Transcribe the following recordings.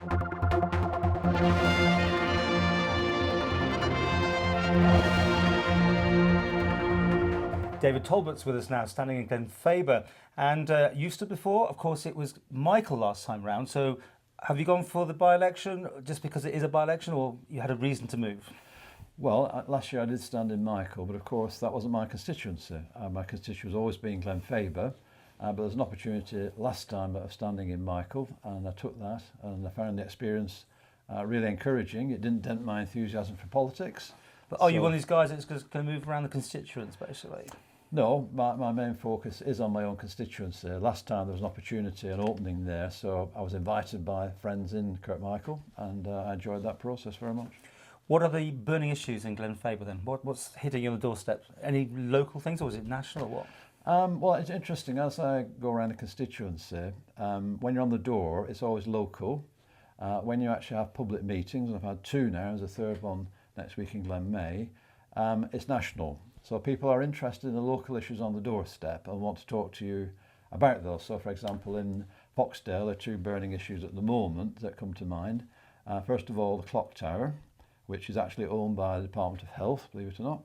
David Talbot's with us now, standing in Glenfaba. And you stood before, of course, it was Michael last time round. So have you gone for the by-election just because it is a by-election, or you had a reason to move? Well, last year I did stand in Michael, but of course that wasn't my constituency. My constituency was always being Glenfaba, but there was an opportunity last time of standing in Michael, and I took that, and I found the experience really encouraging. It didn't dent my enthusiasm for politics. But are you one of these guys that's going to move around the constituents, basically? No, my main focus is on my own constituency. Last time there was an opportunity, an opening there, so I was invited by friends in Kirkmichael, and I enjoyed that process very much. What are the burning issues in Glenfaba then? What's hitting you on the doorstep? Any local things, or is it national, or what? Well, it's interesting, as I go around the constituency, when you're on the door, it's always local. When you actually have public meetings, and I've had two now, there's a third one next week in Glenmay, it's national. So people are interested in the local issues on the doorstep and want to talk to you about those. So for example, in Foxdale, there are two burning issues at the moment that come to mind. First of all, the clock tower, which is actually owned by the Department of Health, believe it or not.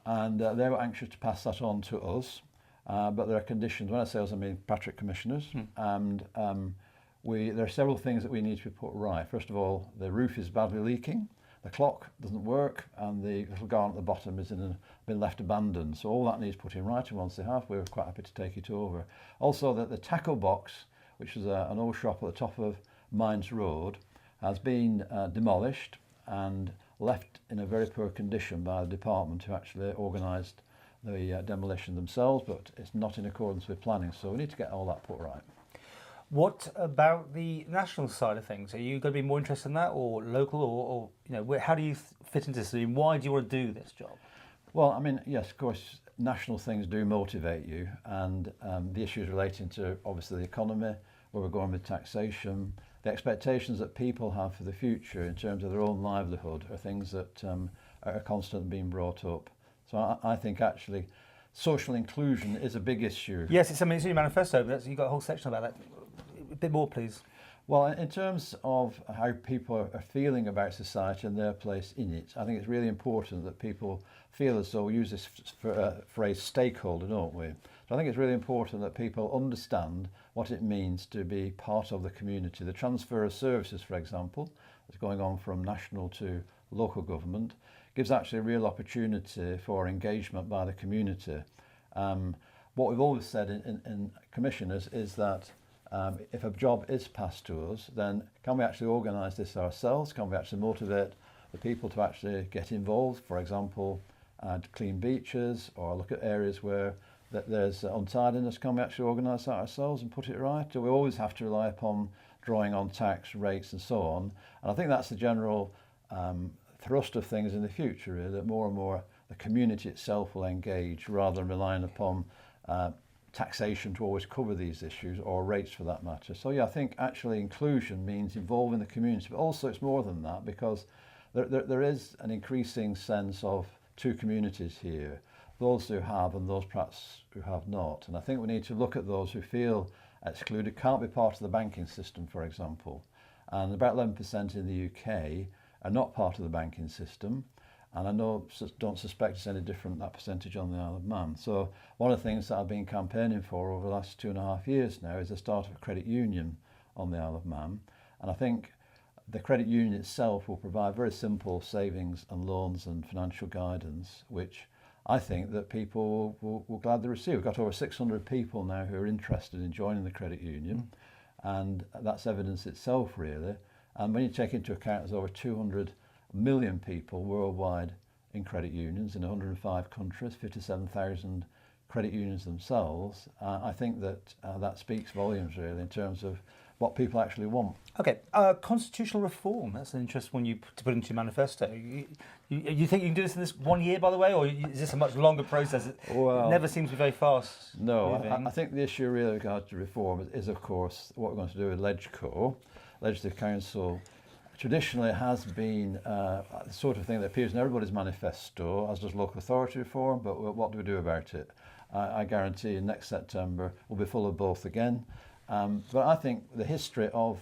And they were anxious to pass that on to us. But there are conditions, when I say us, I mean Patrick commissioners. And there are several things that we need to be put right. First of all, the roof is badly leaking. The clock doesn't work, and the little garden at the bottom has been left abandoned. So all that needs putting right, and once they have, we're quite happy to take it over. Also, the tackle box, which is an old shop at the top of Mines Road, has been demolished and left in a very poor condition by the department, who actually organised the demolition themselves, but it's not in accordance with planning. So we need to get all that put right. What about the national side of things? Are you going to be more interested in that, or local, or you know, how do you fit into this? I mean, why do you want to do this job? Well, I mean, yes, of course, national things do motivate you, and the issues relating to obviously the economy, where we're going with taxation, the expectations that people have for the future in terms of their own livelihood are things that are constantly being brought up. So I think actually social inclusion is a big issue. Yes, it's in your manifesto, but you've got a whole section about that. A bit more, please. Well, in terms of how people are feeling about society and their place in it, I think it's really important that people feel as though we use this phrase stakeholder, don't we? So I think it's really important that people understand what it means to be part of the community. The transfer of services, for example, that's going on from national to local government, gives actually a real opportunity for engagement by the community. What we've always said in commissioners is that if a job is passed to us, then can we actually organise this ourselves? Can we actually motivate the people to actually get involved? For example, to clean beaches, or look at areas where there's untidiness. Can we actually organise that ourselves and put it right? Do we always have to rely upon drawing on tax rates and so on? And I think that's the general thrust of things in the future, really, that more and more the community itself will engage rather than relying upon taxation to always cover these issues, or rates for that matter. So yeah, I think actually inclusion means involving the community, but also it's more than that, because there is an increasing sense of two communities here, those who have and those perhaps who have not. And I think we need to look at those who feel excluded, can't be part of the banking system, for example. And about 11% in the UK are not part of the banking system. And I don't suspect it's any different, that percentage on the Isle of Man. So one of the things that I've been campaigning for over the last 2.5 years now is the start of a credit union on the Isle of Man. And I think the credit union itself will provide very simple savings and loans and financial guidance, which I think that people will gladly receive. We've got over 600 people now who are interested in joining the credit union, and that's evidence itself, really. And when you take into account there's over 200 million people worldwide in credit unions in 105 countries, 57,000 credit unions themselves, I think that that speaks volumes, really, in terms of what people actually want. Okay, constitutional reform, that's an interesting one to put into your manifesto. You think you can do this in this 1 year, by the way, or is this a much longer process? It never seems to be very fast. No, I think the issue really with regard to reform is, of course, what we're going to do with LegCo. Legislative Council traditionally has been the sort of thing that appears in everybody's manifesto, as does local authority reform, but what do we do about it? I guarantee next September will be full of both again. But I think the history of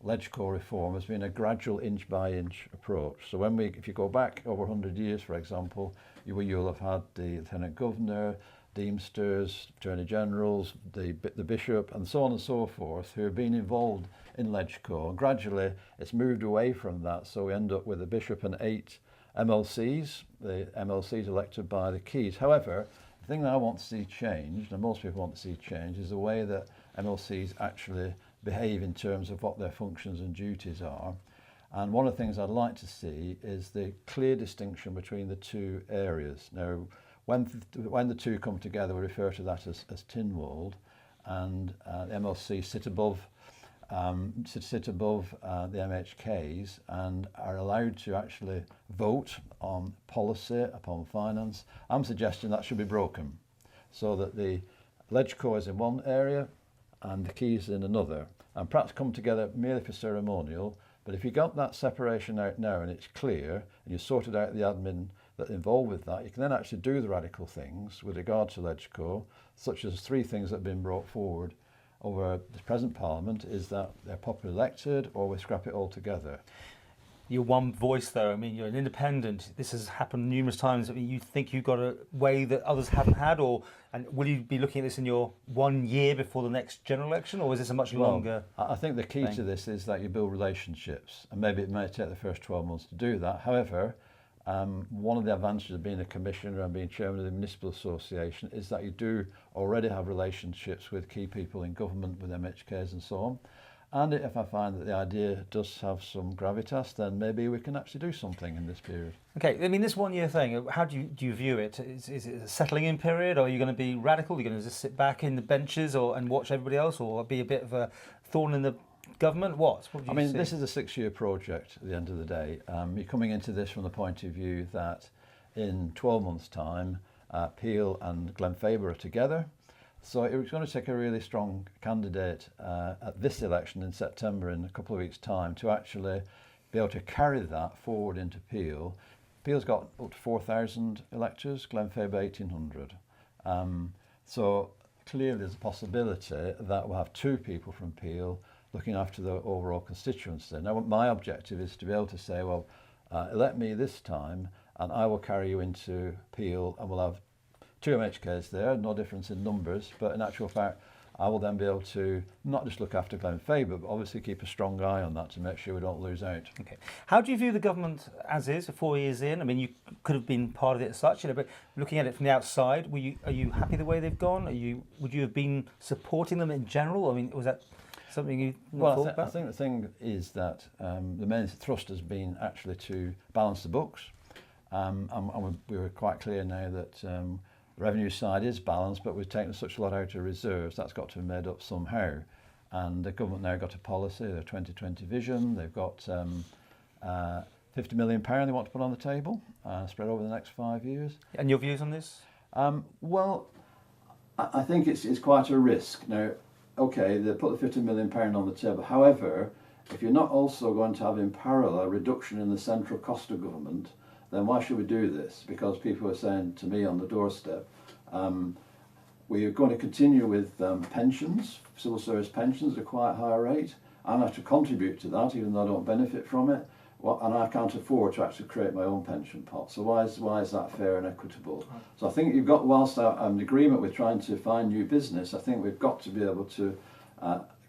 LegCo reform has been a gradual inch-by-inch approach. So if you go back over 100 years, for example, you'll have had the Lieutenant Governor, Deemsters, Attorney Generals, the Bishop, and so on and so forth, who have been involved in LegCo. And gradually, it's moved away from that, so we end up with a Bishop and 8 MLCs, the MLCs elected by the Keys. However, the thing that I want to see changed, and most people want to see changed, is the way that MLCs actually behave in terms of what their functions and duties are. And one of the things I'd like to see is the clear distinction between the two areas. Now, when the two come together, we refer to that as Tynwald, and the MLC sit above the MHKs and are allowed to actually vote on policy, upon finance. I'm suggesting that should be broken, so that the LegCo is in one area and the Keys in another, and perhaps come together merely for ceremonial. But if you got that separation out now and it's clear, and you sorted out the admin that involved with that, you can then actually do the radical things with regard to LegCo, such as 3 things that have been brought forward over the present Parliament, is that they're popularly elected or we scrap it all together. You're one voice, though. I mean, you're an independent. This has happened numerous times. I mean, you think you've got a way that others haven't had, and will you be looking at this in your 1 year before the next general election, or is this a much longer I think the key to this is that you build relationships, and maybe it may take the first 12 months to do that. However, one of the advantages of being a commissioner and being chairman of the Municipal Association is that you do already have relationships with key people in government, with MHKs and so on. And if I find that the idea does have some gravitas, then maybe we can actually do something in this period. Okay, I mean, this 1 year thing, how do you view it? Is it a settling in period, or are you going to be radical? Are you going to just sit back in the benches and watch everybody else, or be a bit of a thorn in the government? What do you see? This is a 6-year project at the end of the day. You're coming into this from the point of view that in 12 months' time, Peel and Glenfaba are together. So it was going to take a really strong candidate at this election in September, in a couple of weeks' time, to actually be able to carry that forward into Peel. Peel's got up to 4,000 electors, Glenfaba 1,800. So clearly there's a possibility that we'll have 2 people from Peel looking after the overall constituency. Now, my objective is to be able to say, well, elect me this time and I will carry you into Peel, and we'll have 2 MHKs there, no difference in numbers, but in actual fact, I will then be able to not just look after Glenfaba, but obviously keep a strong eye on that to make sure we don't lose out. Okay. How do you view the government as is, 4 years in? I mean, you could have been part of it as such, but looking at it from the outside, are you happy the way they've gone? Would you have been supporting them in general? I mean, was that something you thought about? I think the thing is that the main thrust has been actually to balance the books, and we were quite clear now that the revenue side is balanced, but we've taken such a lot out of reserves, that's got to be made up somehow. And the government now got a policy, their 2020 vision, they've got £50 million they want to put on the table, spread over the next 5 years. And your views on this? Well, I think it's quite a risk. Now, okay, they put the £50 million on the table. However, if you're not also going to have in parallel a reduction in the central cost of government, then why should we do this? Because people are saying to me on the doorstep, we are going to continue with pensions, civil service pensions at a quite high rate. I have to contribute to that, even though I don't benefit from it. And I can't afford to actually create my own pension pot. So why is that fair and equitable? So I think you've got, whilst I'm in agreement with trying to find new business, I think we've got to be able to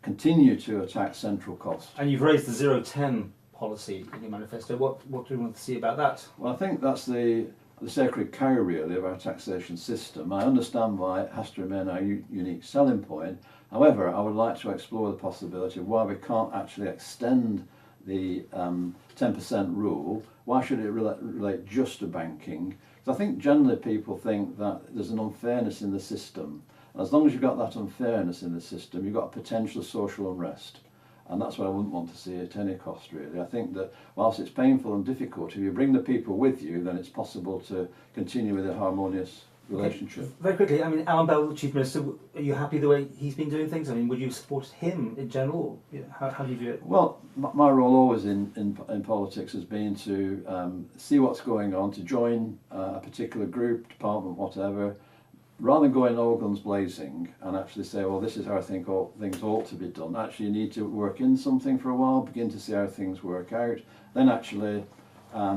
continue to attack central cost. And you've raised the 0-10 policy in your manifesto. What do you want to see about that? Well, I think that's the sacred cow, really, of our taxation system. I understand why it has to remain our unique selling point. However, I would like to explore the possibility of why we can't actually extend the 10% rule. Why should it relate just to banking? Because I think generally people think that there's an unfairness in the system. And as long as you've got that unfairness in the system, you've got potential social unrest. And that's what I wouldn't want to see at any cost, really. I think that whilst it's painful and difficult, if you bring the people with you, then it's possible to continue with a harmonious relationship. Okay. Very quickly, I mean, Alan Bell, the Chief Minister, are you happy the way he's been doing things? I mean, would you support him in general? How do you view it? Well, my role always in politics has been to see what's going on, to join a particular group, department, whatever, rather than going all guns blazing and actually say, well, this is how I think things ought to be done, actually you need to work in something for a while, begin to see how things work out, then actually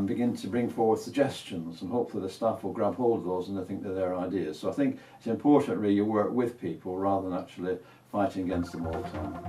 begin to bring forward suggestions, and hopefully the staff will grab hold of those and they think they're their ideas. So I think it's important really you work with people rather than actually fighting against them all the time.